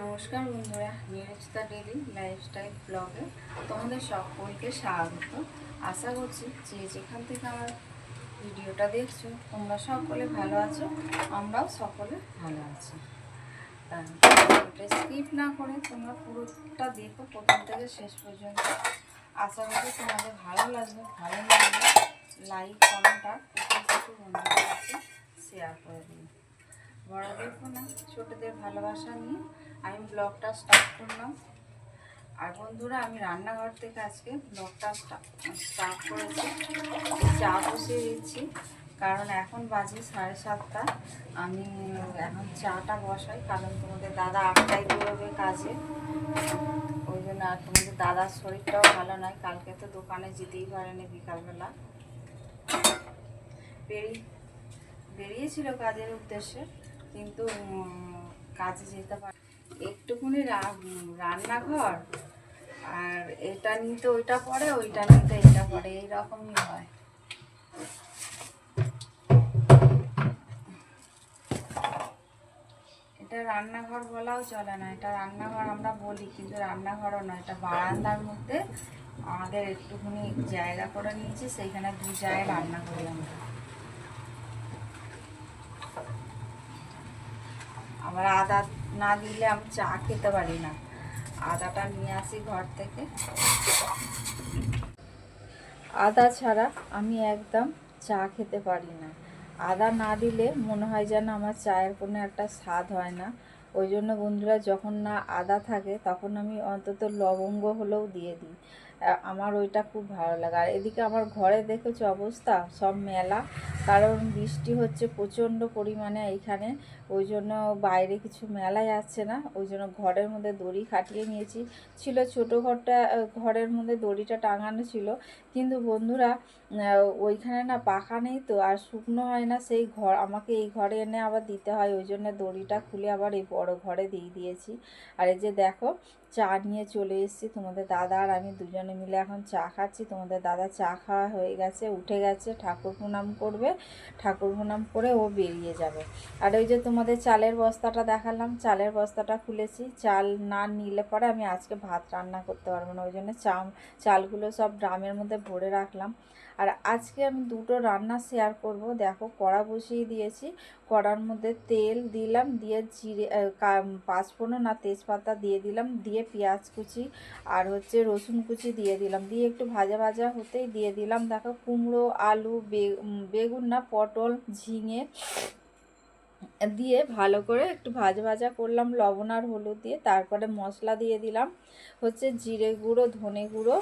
নমস্কার বন্ধুরা, নিরজিতা daily lifestyle ব্লগে তোমাদের সকলকে স্বাগত। আশা করছি যে যেখান থেকে আমার ভিডিওটা দেখছো তোমরা সকলে ভালো আছো, আমরাও সকলে ভালো আছি। ভিডিওটা স্কিপ না করে তোমরা পুরোটা দেখো প্রথম থেকে শেষ পর্যন্ত। আশা করি তোমাদের ভালো লাগবে লাইক কমেন্ট আর ছোটো বন্ধুদের কাছে শেয়ার করে দিন। বড়দের না ছোটদের ভালোবাসা নিয়ে আমি ব্লগটা স্টার্ট করলাম। আর বন্ধুরা, আমি রান্নাঘর থেকে আজকে ব্লগটা স্টার্ট করেছি। চা বসিয়ে দিচ্ছি, কারণ এখন বাজে 7:30। আমি এখন চাটা বসাই, কারণ তোমাদের দাদা 8টায় বেরোবে কাজে। ওই জন্য, আর তোমাদের দাদার শরীরটাও ভালো নয়, কালকে তো দোকানে যেতেই পারেনি। বিকালবেলা বেরিয়েছিল কাজের উদ্দেশ্যে, কিন্তু কাজে যেতে পারে। একটুখানি রান্নাঘর, আর এটা নিতে ওইটা পড়ে, ওইটা নিতে এটা পড়ে, এইরকমই হয়। এটা রান্নাঘর বলাও চলে না, এটা রান্নাঘর আমরা বলি, কিন্তু রান্নাঘরও নয়। এটা বারান্দার মধ্যে আমাদের একটুখানি জায়গা করে নিয়েছি, সেইখানে 2 জায়গায় রান্না করি আমরা। আবার আদা না দিলে আমি চা খেতে পারি না। আদাটা নিয়ে আসি ঘর থেকে। আদা ছাড়া আমি একদম চা খেতে পারি না। আদা না দিলে মনে হয় যেন আমার চায়ের কোনো একটা স্বাদ হয় না। ওই জন্য বন্ধুরা, যখন না আদা থাকে তখন আমি অন্তত লবঙ্গ হলেও দিয়ে দিই। আমার ওইটা খুব ভালো লাগে। আর এদিকে আমার ঘরে দেখেছো অবস্থা, সব মেলা, কারণ বৃষ্টি হচ্ছে প্রচণ্ড পরিমাণে এইখানে। ওই জন্য বাইরে কিছু মেলায় আসছে না, ওই জন্য ঘরের মধ্যে দড়ি খাটিয়ে নিয়েছি। ছোটো ঘরের মধ্যে দড়িটা টাঙানো ছিল, কিন্তু বন্ধুরা ওইখানে না পাখা নেই তো, আর শুকনো হয় না, সেই ঘর আমাকে এই ঘরে এনে আবার দিতে হয়। ওই জন্য দড়িটা খুলে আবার এই বড় ঘরে দিয়ে দিয়েছি। আর এই যে দেখো, চা নিয়ে চলে এসেছি। তোমাদের দাদা আর আমি দুজনে মিলে এখন চা খাচ্ছি। তোমাদের দাদা চা খাওয়া হয়ে গেছে, উঠে গেছে, ঠাকুর প্রণাম করবে। ঠাকুর প্রণাম করে ও বেরিয়ে যাবে। আর ওই যে তোমাদের চালের বস্তাটা দেখালাম, চালের বস্তাটা খুলেছি। চাল না নিলে পরে আমি আজকে ভাত রান্না করতে পারবো না, ওই জন্য চালগুলো সব ড্রামের মধ্যে ভরে রাখলাম। আর আজকে আমি 2টো রান্না শেয়ার করব। দেখো, কড়া বসিয়ে দিয়েছি, কড়ার মধ্যে তেল দিলাম, দিয়ে জিরে, পাঁচফোড়ন আর তেজপাতা দিয়ে দিলাম, দিয়ে পেঁয়াজ কুচি আর রসুন কুচি দিয়ে দিলাম, দিয়ে একটু ভাজা ভাজা হতেই দিয়ে দিলাম দেখো কুমড়ো, আলু, বেগুন না পটল, ঝিঙে দিয়ে ভালো করে একটু ভাজা ভাজা করলাম লবণ আর হলুদ দিয়ে। তারপরে মশলা দিয়ে দিলাম জিরে গুঁড়ো, ধনে গুঁড়ো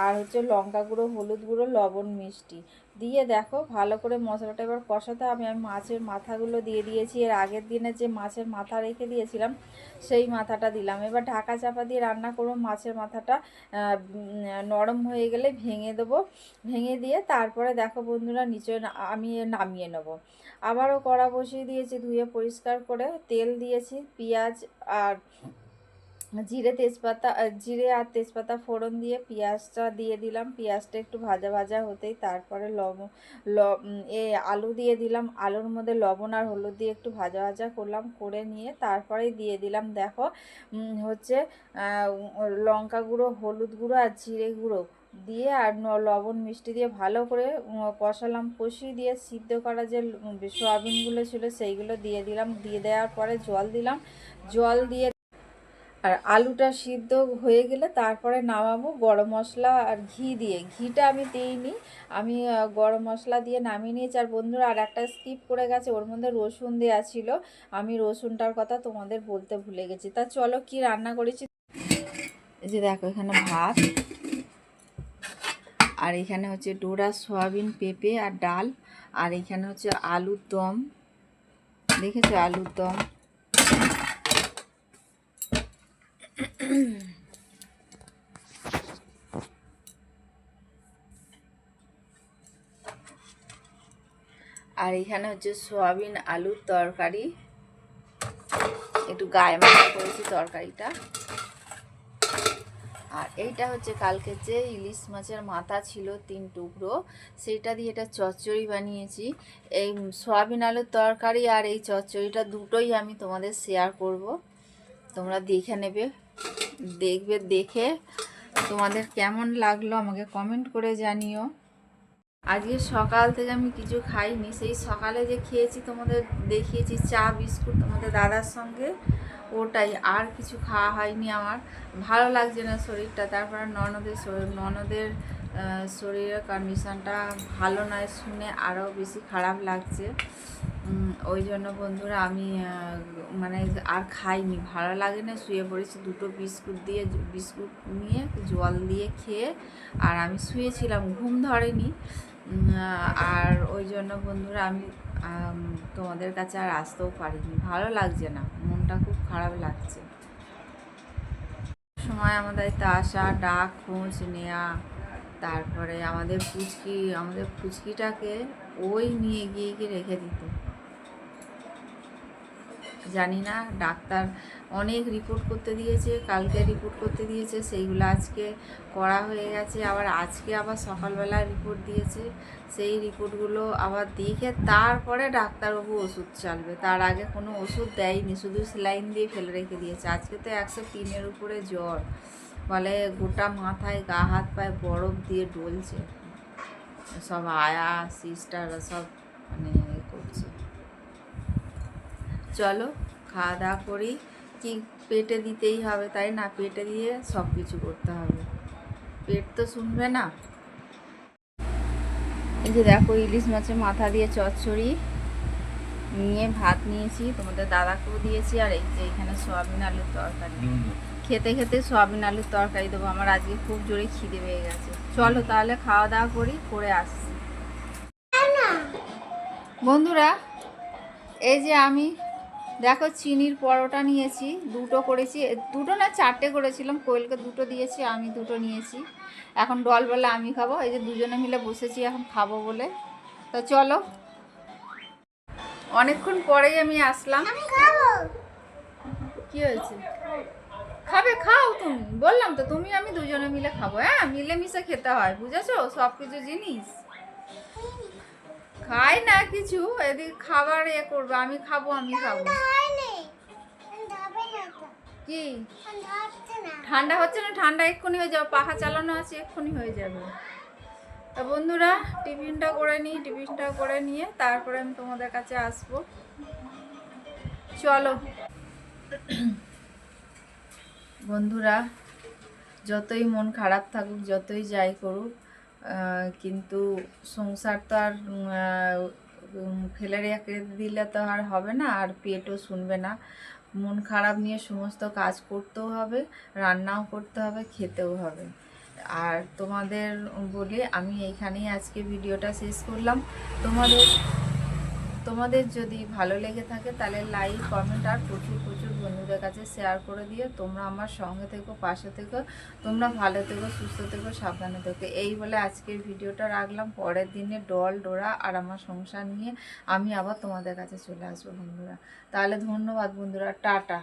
আর লঙ্কা গুঁড়ো, হলুদ গুঁড়ো, লবণ, মিষ্টি দিয়ে দেখো ভালো করে মশলাটা এবার কষাতে আমি মাছের মাথাগুলো দিয়ে দিয়েছি। এর আগের দিনে যে মাছের মাথা রেখে দিয়েছিলাম সেই মাথাটা দিলাম। এবার ঢাকা চাপা দিয়ে রান্না করব। মাছের মাথাটা নরম হয়ে গেলে ভেঙে দেবো, ভেঙে দিয়ে তারপরে দেখো বন্ধুরা নিচে আমি নামিয়ে নেব। আবারও কড়া বসিয়ে দিয়েছি, ধুয়ে পরিষ্কার করে তেল দিয়েছি, পেঁয়াজ আর জিরে আর তেজপাতা ফোড়ন দিয়ে পেঁয়াজটা দিয়ে দিলাম। পেঁয়াজটা একটু ভাজা ভাজা হতেই তারপরে আলু দিয়ে দিলাম। আলুর মধ্যে লবণ আর হলুদ দিয়ে একটু ভাজা ভাজা করলাম, করে নিয়ে তারপরে দিয়ে দিলাম দেখো লঙ্কা গুঁড়ো, হলুদ গুঁড়ো আর জিরে গুঁড়ো দিয়ে আর লবণ মিষ্টি দিয়ে ভালো করে কষালাম। কষিয়ে দিয়ে সিদ্ধ করা যে সোয়াবিনগুলো ছিল সেইগুলো দিয়ে দিলাম। দিয়ে দেওয়ার পরে জল দিলাম, জল দিয়ে আর আলুটা সিদ্ধ হয়ে গেলে তারপরে নামাবো গরম মশলা আর ঘি দিয়ে। ঘিটা আমি দিইনি, আমি গরম মশলা দিয়ে নামিয়ে নিয়েছি। আর বন্ধুরা, আর একটা স্কিপ করে গেছে, ওর মধ্যে রসুন দেওয়া ছিল, আমি রসুনটার কথা তোমাদের বলতে ভুলে গেছি। তা চলো কি রান্না করেছি। এই যে দেখো, এখানে ভাত, আর এখানে ডোরা সয়াবিন, পেঁপে আর ডাল, আর এখানে আলুর দম, দেখেছো আলুর দম। আর এখানে সয়াবিন আলুর তরকারি, একটু গায়ে মাখা করেছি তরকারিটা। আর এইটা কালকে যে ইলিশ মাছের মাথা ছিল 3 টুকরো, সেইটা দিয়ে এটা চচ্চড়ি বানিয়েছি। এই সয়াবিন আলুর তরকারি আর এই চচ্চড়িটা দুটোই আমি তোমাদের শেয়ার করব। তোমরা দেখে নেবে, দেখবে, দেখে তোমাদের কেমন লাগলো আমাকে কমেন্ট করে জানিও। আজকে সকাল থেকে আমি কিছু খাইনি, সেই সকালে যে খেয়েছি তোমাদের দেখিয়েছি চা বিস্কুট তোমাদের দাদার সঙ্গে, ওটাই, আর কিছু খাওয়া হয়নি। আমার ভালো লাগছে না শরীরটা, তারপরে ননদের শরীরের কন্ডিশনটা ভালো নয় শুনে আরও বেশি খারাপ লাগছে। ওই জন্য বন্ধুরা আমি মানে আর খাইনি, ভালো লাগে না, শুয়ে পড়েছি। দুটো বিস্কুট নিয়ে জল দিয়ে খেয়ে আর আমি শুয়েছিলাম, ঘুম ধরেনি। আর ওই জন্য বন্ধুরা আমি তোমাদের কাছে আর আসতেও পারিনি, ভালো লাগছে না, মনটা খুব খারাপ লাগছে। সময় আমাদের তো আসা, ডাক, খোঁজ নেওয়া, তারপরে আমাদের ফুচকিটাকে ওই নিয়ে গিয়ে রেখে দিত। জানি না, ডাক্তার অনেক রিপোর্ট করতে দিয়েছে, কালকে রিপোর্ট করতে দিয়েছে, সেইগুলো আজকে করা হয়ে গেছে। আজকে আবার সকালবেলা রিপোর্ট দিয়েছে, সেই রিপোর্টগুলো আবার দেখে তারপরে ডাক্তারবাবু ওষুধ চালবে। তার আগে কোনো ওষুধ দেয়নি, শুধু সেলাইন দিয়ে ফেলে রেখে দিয়েছে। আজকে তো 103-এর উপরে জ্বর, বলে গোটা মাথায় গা হাত পায়ে বরফ দিয়ে ডলছে। সব আয়া সিস্টাররা সব মানে করছে। চলো খাওয়া দাওয়া করি, কি পেটে দিতেই হবে, তাই না? পেটে দিয়ে সব কিছু করতে হবে, পেট তো শুনবে না। এই যে দেখো, ইলিশ মাছের মাথা দিয়ে চচ্চড়ি নিয়ে ভাত নিয়েছি, তোমাদের দাদাকেও দিয়েছি। আর এই যে এখানে সয়াবিন আলুর তরকারি, খেতে খেতে সয়াবিন আলুর তরকারি দেবো। আমার আজকে খুব জোরে খিদে পেয়ে গেছে। চলো তাহলে খাওয়া দাওয়া করি, করে আসছি। বন্ধুরা, এই যে আমি দেখো চিনির পরোটা নিয়েছি, দুটো করেছি, দুটো না 4টে করেছিলাম, কোয়েলকে দুটো দিয়েছি, আমি দুটো নিয়েছি। এখন ডলবেলা আমি খাবো, এই যে দুজনে মিলে বসেছি এখন খাবো বলে। তো চলো, অনেকক্ষণ পরেই আমি আসলাম। কি হয়েছে? খাবে, খাও তুমি, বললাম তো তুমি আমি দুজনে মিলে খাবো। হ্যাঁ, মিলেমিশে খেতে হয়, বুঝেছো? সব কিছু জিনিস খাই না কিছু, এদিকে খাবার করবে, আমি খাবো। কি ঠান্ডা হচ্ছে না? ঠান্ডা এক্ষুনি হয়ে যাবে, পাখা চালানো আছে, এক্ষুনি হয়ে যাবে। তা বন্ধুরা, টিফিনটা করে নিয়ে তারপরে আমি তোমাদের কাছে আসবো। চলো বন্ধুরা, যতই মন খারাপ থাকুক, যতই যাই করুক, কিন্তু সংসার তো আর ফেলে রেখে দিলে তো আর হবে না, আর পেটও শুনবে না। মন খারাপ নিয়ে সমস্ত কাজ করতেও হবে, রান্নাও করতে হবে, খেতেও হবে। আর তোমাদের বলে আমি এইখানেই আজকে ভিডিওটা শেষ করলাম। তোমাদের যদি ভালো লেগে থাকে তাহলে লাইক, কমেন্ট আর প্রচুর বন্ধুদের কাছে শেয়ার করে দিয়ে তোমরা আমার সঙ্গে থেকো, পাশে থেকো। তোমরা ভালো থেকো, সুস্থ থেকো, সাবধানে থেকো। এই বলে আজকের ভিডিওটা রাখলাম। পরের দিনে ডোরা আর আমার সংসার নিয়ে আমি আবার তোমাদের কাছে চলে আসবো বন্ধুরা। তাহলে ধন্যবাদ বন্ধুরা, টাটা।